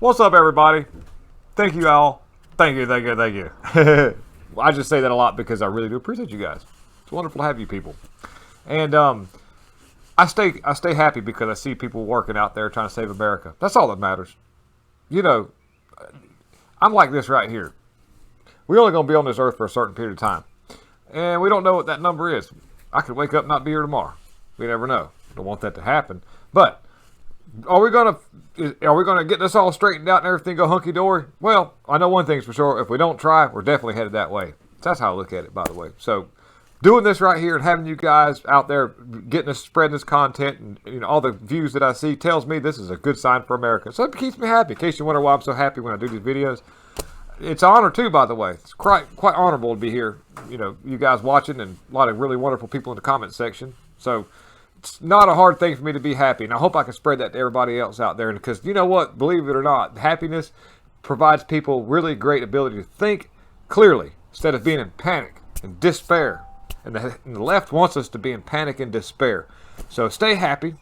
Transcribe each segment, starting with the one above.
What's up, everybody? Thank you all. Thank you, thank you, thank you. I just say that a lot because I really do appreciate you guys. It's wonderful to have you people. And I stay happy because I see people working out there trying to save America. That's all that matters. You know, I'm like this right here. We're only going to be on this earth for a certain period of time. And we don't know what that number is. I could wake up and not be here tomorrow. We never know. Don't want that to happen. But are we gonna get this all straightened out and everything go hunky dory? Well, I know one thing's for sure. If we don't try, we're definitely headed that way. That's how I look at it, by the way. So, doing this right here and having you guys out there getting us, spreading this content, and all the views that I see tells me this is a good sign for America. So it keeps me happy. In case you wonder why I'm so happy when I do these videos, it's an honor too, by the way. It's quite honorable to be here. You guys watching, and a lot of really wonderful people in the comment section. So it's not a hard thing for me to be happy, and I hope I can spread that to everybody else out there. Because you know what, believe it or not, happiness provides people really great ability to think clearly instead of being in panic and despair. And the left wants us to be in panic and despair. So stay happy,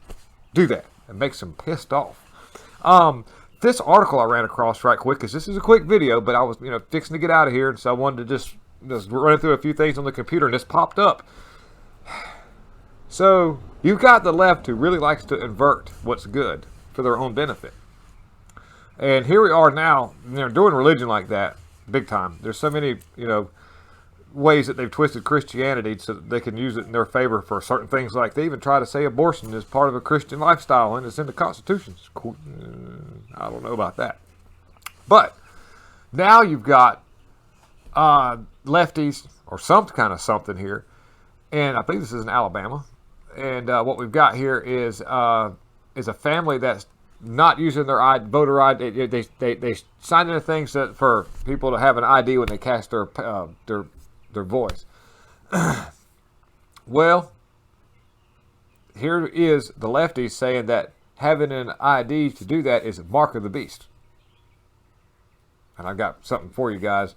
do that, and makes them pissed off. This article I ran across right quick, because this is a quick video, but I was fixing to get out of here, and so I wanted to just run through a few things on the computer, and this popped up. So you've got the left who really likes to invert what's good for their own benefit. And here we are now, they're doing religion like that, big time. There's so many, ways that they've twisted Christianity so that they can use it in their favor for certain things. Like they even try to say abortion is part of a Christian lifestyle and it's in the Constitution. I don't know about that. But now you've got lefties or some kind of something here. And I think this is in Alabama. And what we've got here is a family that's not using their voter ID. They signed in things for people to have an ID when they cast their voice. Well, here is the lefties saying that having an ID to do that is a mark of the beast. And I've got something for you guys.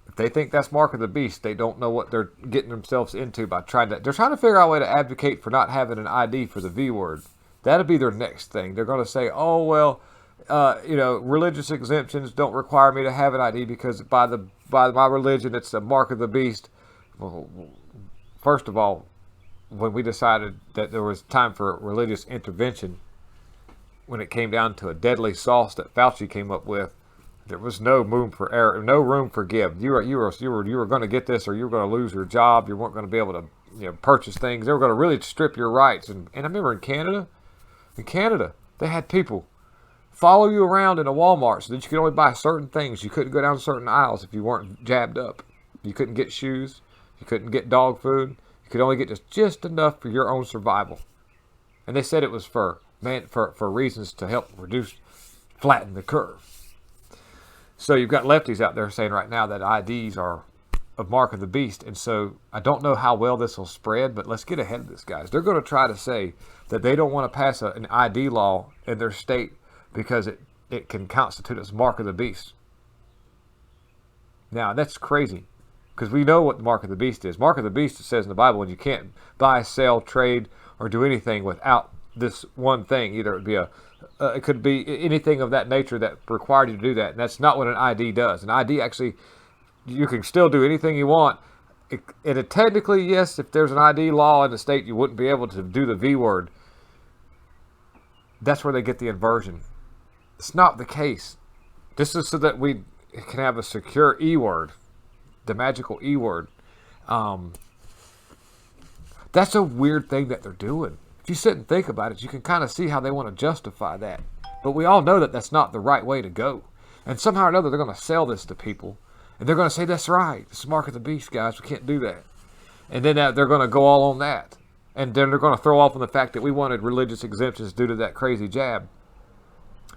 If they think that's mark of the beast, they don't know what they're getting themselves into by they're trying to figure out a way to advocate for not having an ID for the V word. That'll be their next thing. They're going to say, oh, well, religious exemptions don't require me to have an ID because by my religion, it's a mark of the beast. Well, first of all, when we decided that there was time for religious intervention, when it came down to a deadly sauce that Fauci came up with, there was no room for error, no room for give. You were going to get this, or you were going to lose your job. You weren't going to be able to purchase things. They were going to really strip your rights. And I remember in Canada, they had people follow you around in a Walmart so that you could only buy certain things. You couldn't go down certain aisles if you weren't jabbed up. You couldn't get shoes. You couldn't get dog food. You could only get just enough for your own survival. And they said it was for reasons to help flatten the curve. So you've got lefties out there saying right now that IDs are a mark of the beast. And so I don't know how well this will spread, but let's get ahead of this, guys. They're going to try to say that they don't want to pass an ID law in their state because it can constitute as mark of the beast. Now, that's crazy because we know what the mark of the beast is. Mark of the beast, it says in the Bible, and you can't buy, sell, trade, or do anything without this one thing. Either it could be anything of that nature that required you to do that. And that's not what an ID does. An ID actually, you can still do anything you want. Technically, yes, if there's an ID law in the state, you wouldn't be able to do the V word. That's where they get the inversion. It's not the case. This is so that we can have a secure E word, the magical E word. That's a weird thing that they're doing. If you sit and think about it, you can kind of see how they want to justify that. But we all know that that's not the right way to go. And somehow or another, they're going to sell this to people. And they're going to say, that's right. It's the mark of the beast, guys. We can't do that. And then they're going to go all on that. And then they're going to throw off on the fact that we wanted religious exemptions due to that crazy jab.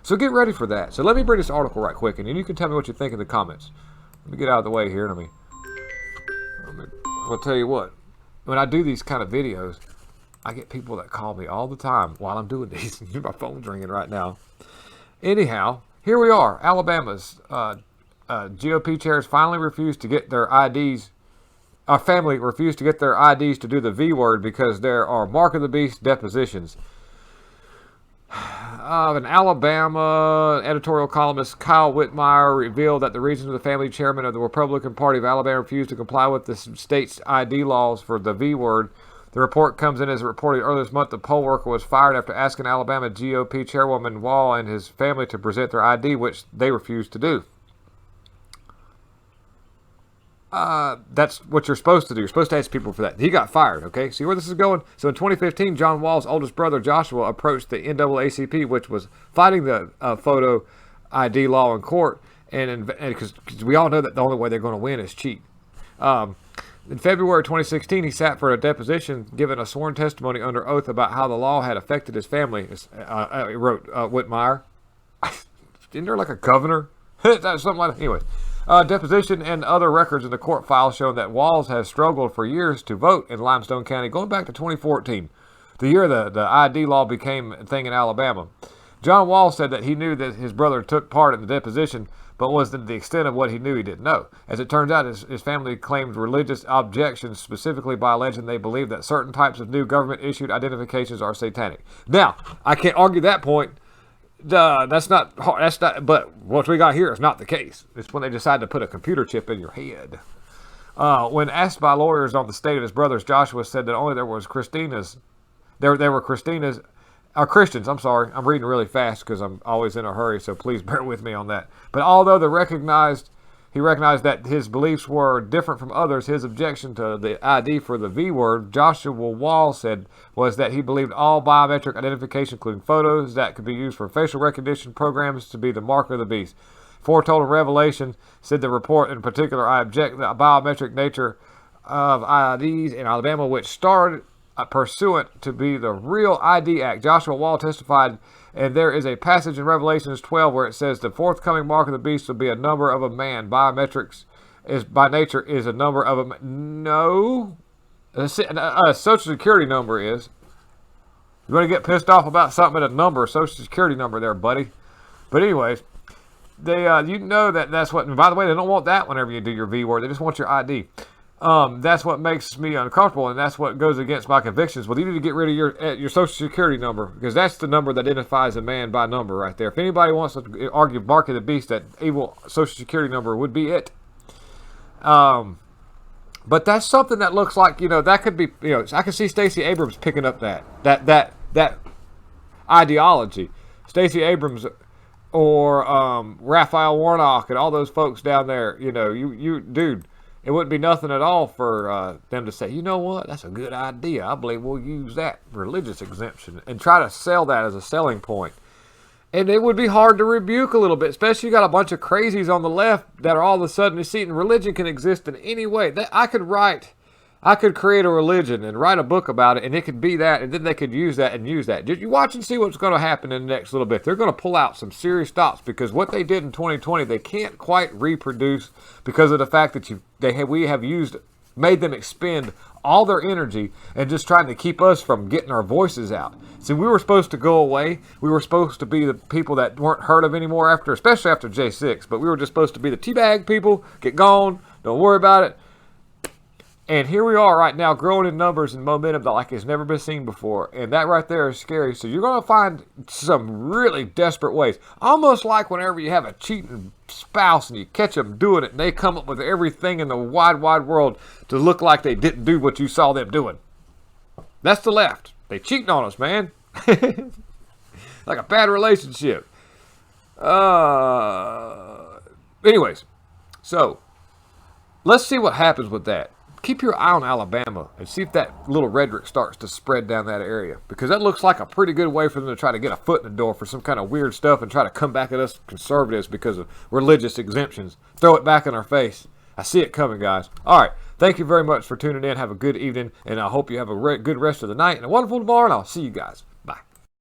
So get ready for that. So let me bring this article right quick, and you can tell me what you think in the comments. Let me get out of the way here. I'm going to tell you what. When I do these kind of videos, I get people that call me all the time while I'm doing these. My phone's ringing right now. Anyhow, here we are. Alabama's GOP chairs finally refused to get their IDs. Our family refused to get their IDs to do the V word because there are mark of the beast depositions. of an Alabama editorial columnist, Kyle Whitmire, revealed that the reason the family chairman of the Republican Party of Alabama refused to comply with the state's ID laws for the V word. The report comes in as reported earlier this month. The poll worker was fired after asking Alabama GOP chairwoman Wall and his family to present their ID, which they refused to do. That's what you're supposed to do. You're supposed to ask people for that. He got fired, okay? See where this is going? So in 2015, John Wall's oldest brother, Joshua, approached the NAACP, which was fighting the photo ID law in court, and because we all know that the only way they're going to win is cheat. In February 2016, he sat for a deposition, giving a sworn testimony under oath about how the law had affected his family, wrote Whitmire. Isn't there like a governor? Something like that. Anyways. Deposition and other records in the court file show that Walls has struggled for years to vote in Limestone County, going back to 2014, the year the ID law became a thing in Alabama. John Walls said that he knew that his brother took part in the deposition, but was to the extent of what he knew he didn't know. As it turns out, his family claimed religious objections, specifically by alleging they believe that certain types of new government-issued identifications are satanic. Now, I can't argue that point. That's not. But what we got here is not the case. It's when they decide to put a computer chip in your head. When asked by lawyers on the state of his brothers, Joshua said that only there were Christians. Christians. I'm sorry. I'm reading really fast because I'm always in a hurry. So please bear with me on that. But although he recognized that his beliefs were different from others, his objection to the ID for the V word, Joshua Wall said, was that he believed all biometric identification, including photos that could be used for facial recognition programs, to be the mark of the beast. Foretold in Revelation, said the report in particular, I object the biometric nature of IDs in Alabama, which started pursuant to be the real ID Act. Joshua Wall testified, and there is a passage in Revelations 12 where it says the forthcoming mark of the beast will be a number of a man. Biometrics is by nature is a number of a man. No, a social security number is. You want to get pissed off about something at a number, social security number there, buddy. But anyways, they you know that's what. And by the way, they don't want that whenever you do your V word. They just want your ID. That's what makes me uncomfortable, and that's what goes against my convictions. Well, you need to get rid of your social security number, because that's the number that identifies a man by number right there. If anybody wants to argue Mark of the Beast, that evil social security number would be it. But that's something that looks like, that could be, I can see Stacey Abrams picking up that ideology. Stacey Abrams or Raphael Warnock and all those folks down there, dude. It wouldn't be nothing at all for them to say, you know what, that's a good idea. I believe we'll use that religious exemption and try to sell that as a selling point. And it would be hard to rebuke a little bit, especially you got a bunch of crazies on the left that are all of a sudden seeing religion can exist in any way. I could create a religion and write a book about it, and it could be that, and then they could use that and use that. Did you watch and see what's going to happen in the next little bit? They're going to pull out some serious stops, because what they did in 2020, they can't quite reproduce because of the fact that we have made them expend all their energy and just trying to keep us from getting our voices out. See, we were supposed to go away. We were supposed to be the people that weren't heard of anymore especially after J6, but we were just supposed to be the teabag people, get gone, don't worry about it. And here we are right now, growing in numbers and momentum like it's never been seen before. And that right there is scary. So you're going to find some really desperate ways. Almost like whenever you have a cheating spouse and you catch them doing it, and they come up with everything in the wide world to look like they didn't do what you saw them doing. That's the left. They cheating on us, man. Like a bad relationship. Anyways, so let's see what happens with that. Keep your eye on Alabama and see if that little rhetoric starts to spread down that area, because that looks like a pretty good way for them to try to get a foot in the door for some kind of weird stuff and try to come back at us conservatives because of religious exemptions. Throw it back in our face. I see it coming, guys. All right. Thank you very much for tuning in. Have a good evening, and I hope you have a good rest of the night and a wonderful tomorrow, and I'll see you guys.